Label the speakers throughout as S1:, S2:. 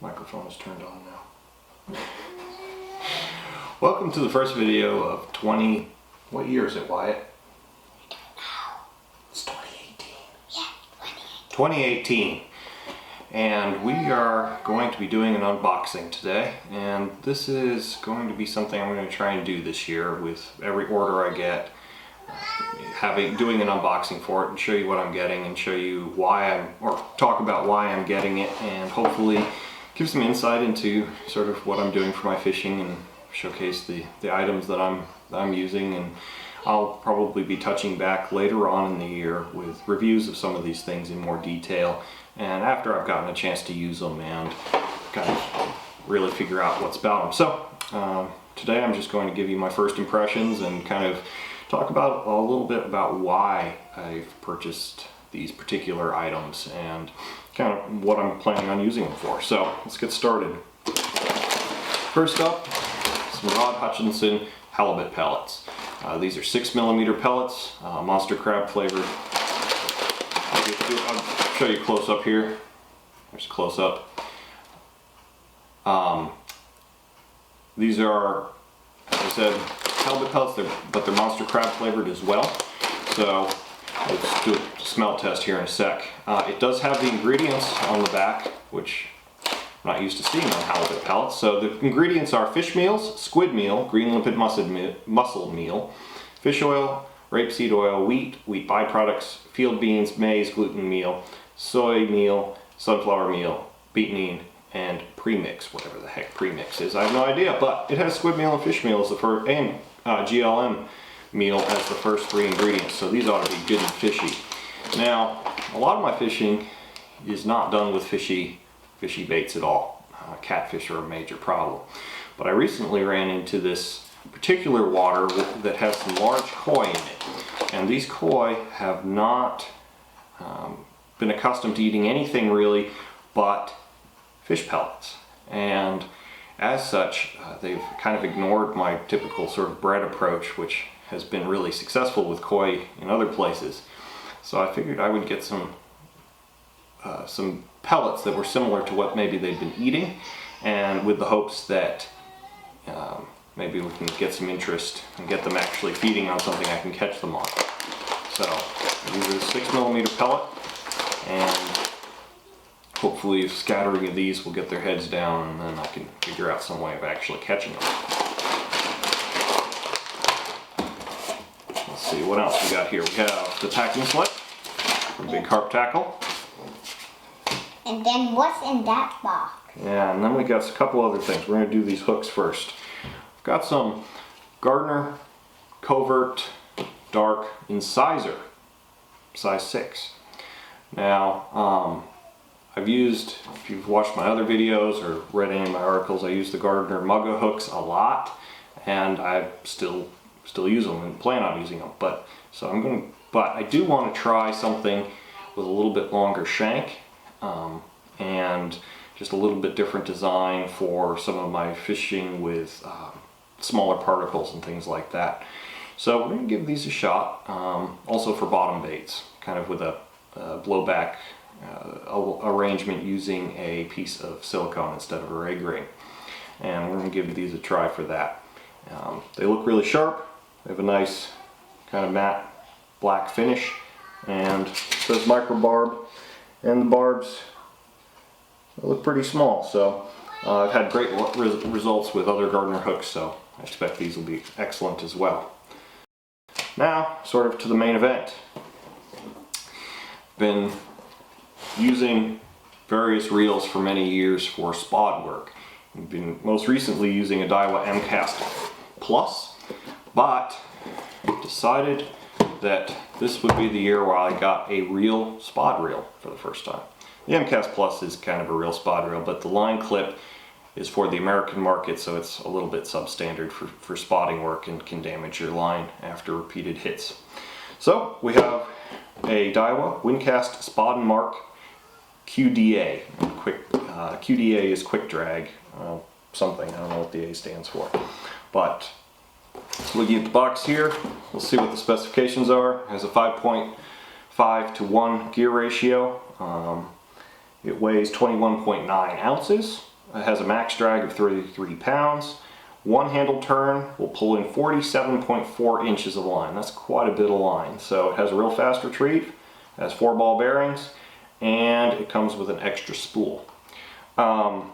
S1: Microphone is turned on now. Welcome to the first video of what year is it, Wyatt?
S2: I don't know.
S1: It's 2018.
S2: Yeah,
S1: 2018. And we are going to be doing an unboxing today, and this is going to be something I'm going to try and do this year with every order I get, doing an unboxing for it and show you what I'm getting and show you talk about why I'm getting it, and hopefully give some insight into sort of what I'm doing for my fishing and showcase the items that I'm using. And I'll probably be touching back later on in the year with reviews of some of these things in more detail, and after I've gotten a chance to use them and kind of really figure out what's about them. So today I'm just going to give you my first impressions and kind of talk about a little bit about why I've purchased these particular items and kind of what I'm planning on using them for. So let's get started. First up, some Hutchinson halibut pellets. These are 6mm pellets, monster crab flavored. I'll show you close up here. There's a close up. These are, as I said, halibut pellets, but they're monster crab flavored as well. So let's do a smell test here in a sec. It does have the ingredients on the back, which I'm not used to seeing on halibut pellets. So the ingredients are fish meals, squid meal, green limpet mussel meal, fish oil, rapeseed oil, wheat byproducts, field beans, maize, gluten meal, soy meal, sunflower meal, beaten and premix, whatever the heck premix is. I have no idea, but it has squid meal and fish meal as the first, and GLM meal as the first three ingredients. So these ought to be good and fishy. Now, a lot of my fishing is not done with fishy baits at all. Catfish are a major problem. But I recently ran into this particular water that has some large koi in it. And these koi have not been accustomed to eating anything really but fish pellets. And as such, they've kind of ignored my typical sort of bread approach, which has been really successful with koi in other places. So I figured I would get some pellets that were similar to what maybe they'd been eating, and with the hopes that maybe we can get some interest and get them actually feeding on something I can catch them on. So these are the 6mm pellet, and hopefully scattering of these will get their heads down, and then I can figure out some way of actually catching them. Let's see what else we got here. We have the packing slip from Big Carp Tackle.
S2: And then what's in that box?
S1: Yeah, and then we got a couple other things. We're going to do these hooks first. I've got some Gardner Covert Dark Incisor, size 6. Now, I've used, if you've watched my other videos or read any of my articles, I use the Gardner Mugga hooks a lot, and I still use them and plan on using them. But I do want to try something with a little bit longer shank, and just a little bit different design for some of my fishing with smaller particles and things like that. So we're going to give these a shot, also for bottom baits, kind of with a blowback arrangement using a piece of silicone instead of a rig ring. And we're going to give these a try for that. They look really sharp. They have a nice kind of matte black finish, and it says micro barb, and the barbs look pretty small. So I've had great results with other Gardner hooks, so I expect these will be excellent as well. Now, sort of to the main event. Been using various reels for many years for spot work. I've been most recently using a Daiwa MCast Plus, but decided that this would be the year where I got a real spot reel for the first time. The MCast Plus is kind of a real spot reel, but the line clip is for the American market, so it's a little bit substandard for spotting work and can damage your line after repeated hits. So we have a Daiwa Windcast Spot and Mark QDA. QDA is quick drag, something, I don't know what the A stands for. But looking at the box here, we'll see what the specifications are. It has a 5.5 to 1 gear ratio. It weighs 21.9 ounces. has a max drag of 33 pounds. One handle turn will pull in 47.4 inches of line. That's quite a bit of line. So it has a real fast retrieve, has 4 ball bearings, and it comes with an extra spool. Line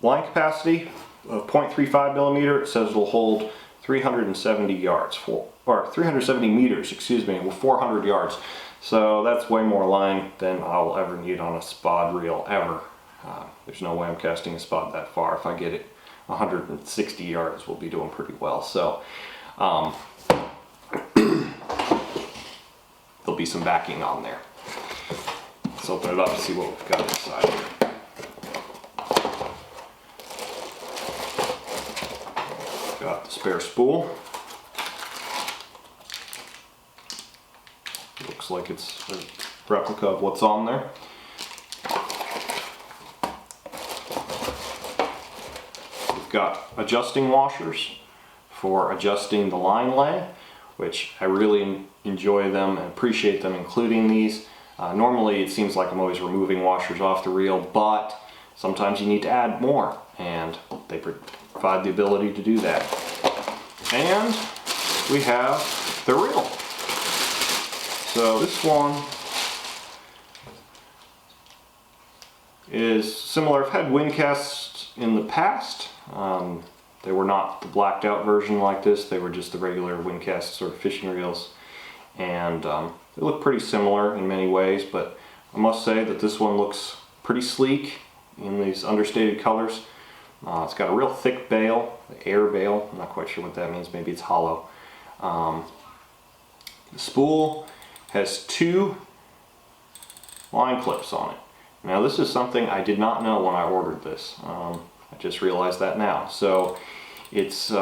S1: capacity of 0.35 millimeter. It says it'll hold 370 yards, or 370 meters, excuse me, with 400 yards. So that's way more line than I'll ever need on a spod reel ever. There's no way I'm casting a spod that far. If I get it 160 yards, we'll be doing pretty well. So there'll be some backing on there. Let's open it up and see what we've got inside here. Got the spare spool. Looks like it's a replica of what's on there. We've got adjusting washers for adjusting the line lay, which I really enjoy them and appreciate them including these. Normally it seems like I'm always removing washers off the reel, but sometimes you need to add more, and they provide the ability to do that. And we have the reel. So this one is similar. I've had wind casts in the past. They were not the blacked out version like this. They were just the regular wind cast sort of fishing reels. And they look pretty similar in many ways, but I must say that this one looks pretty sleek in these understated colors. It's got a real thick bail, air bail. I'm not quite sure what that means. Maybe it's hollow. The spool has 2 line clips on it. Now this is something I did not know when I ordered this. I just realized that now. So it's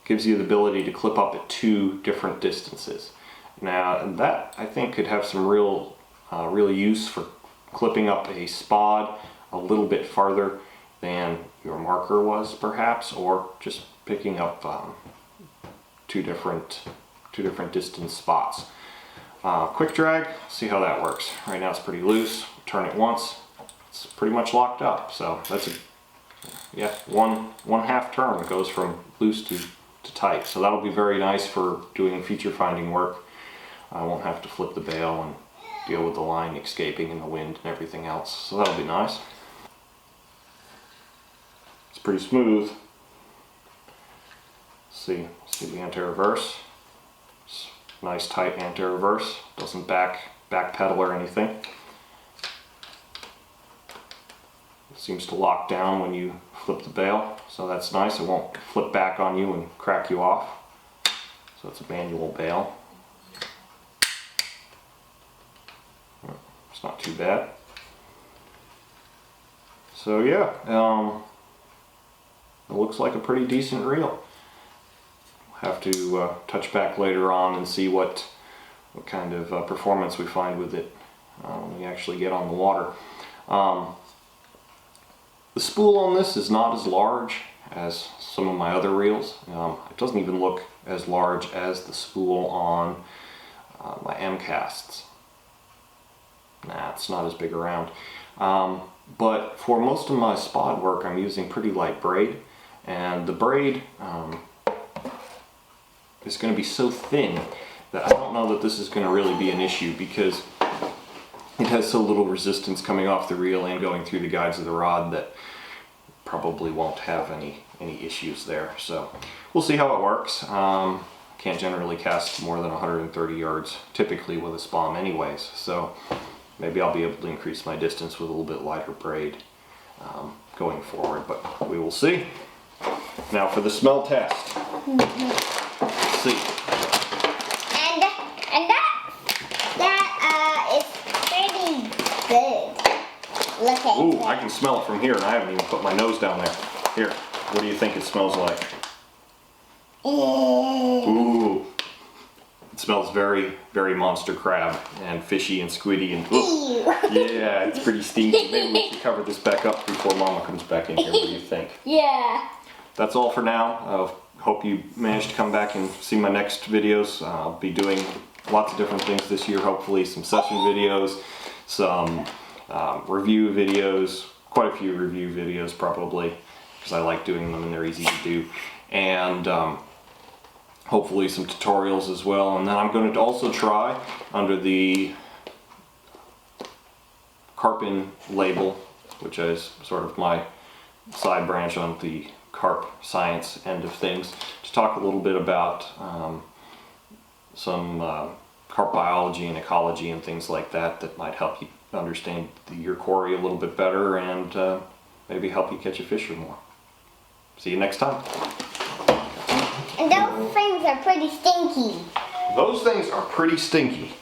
S1: gives you the ability to clip up at 2 different distances. Now that I think could have some real use for clipping up a spod a little bit farther than your marker was, perhaps, or just picking up two different distance spots. Quick drag, see how that works. Right now it's pretty loose. Turn it once, it's pretty much locked up. So that's one half turn. It goes from loose to tight. So that'll be very nice for doing feature finding work. I won't have to flip the bail and deal with the line escaping in the wind and everything else. So that'll be nice. It's pretty smooth. See the anti-reverse. Nice tight anti-reverse. Doesn't backpedal or anything. It seems to lock down when you flip the bail, so that's nice. It won't flip back on you and crack you off. So it's a manual bail. It's not too bad. So yeah, it looks like a pretty decent reel. Have to touch back later on and see what kind of performance we find with it when we actually get on the water. The spool on this is not as large as some of my other reels. It doesn't even look as large as the spool on my M casts. Nah, it's not as big around. But for most of my spod work, I'm using pretty light braid, and the braid is going to be so thin that I don't know that this is going to really be an issue, because it has so little resistance coming off the reel and going through the guides of the rod that probably won't have any issues there. So we'll see how it works. Can't generally cast more than 130 yards typically with a spom anyways, so maybe I'll be able to increase my distance with a little bit lighter braid going forward, but we will see. Now for the smell test. Let's see.
S2: And that is pretty good. Look at
S1: Ooh,
S2: it.
S1: I can smell it from here, and I haven't even put my nose down there. Here, what do you think it smells like? Ooh, it smells very, very monster crab and fishy and squiddy and yeah, it's pretty stinky. Maybe we should cover this back up before Mama comes back in here. What do you think?
S2: Yeah.
S1: That's all for now. Hope you managed to come back and see my next videos. I'll be doing lots of different things this year, hopefully some session videos, some review videos, quite a few review videos probably, because I like doing them and they're easy to do. And hopefully some tutorials as well. And then I'm going to also try under the Carp label, which is sort of my side branch on the Carp science end of things, to talk a little bit about some carp biology and ecology and things like that that might help you understand your quarry a little bit better and maybe help you catch a fish or more. See you next time.
S2: And those things are pretty stinky.
S1: Those things are pretty stinky.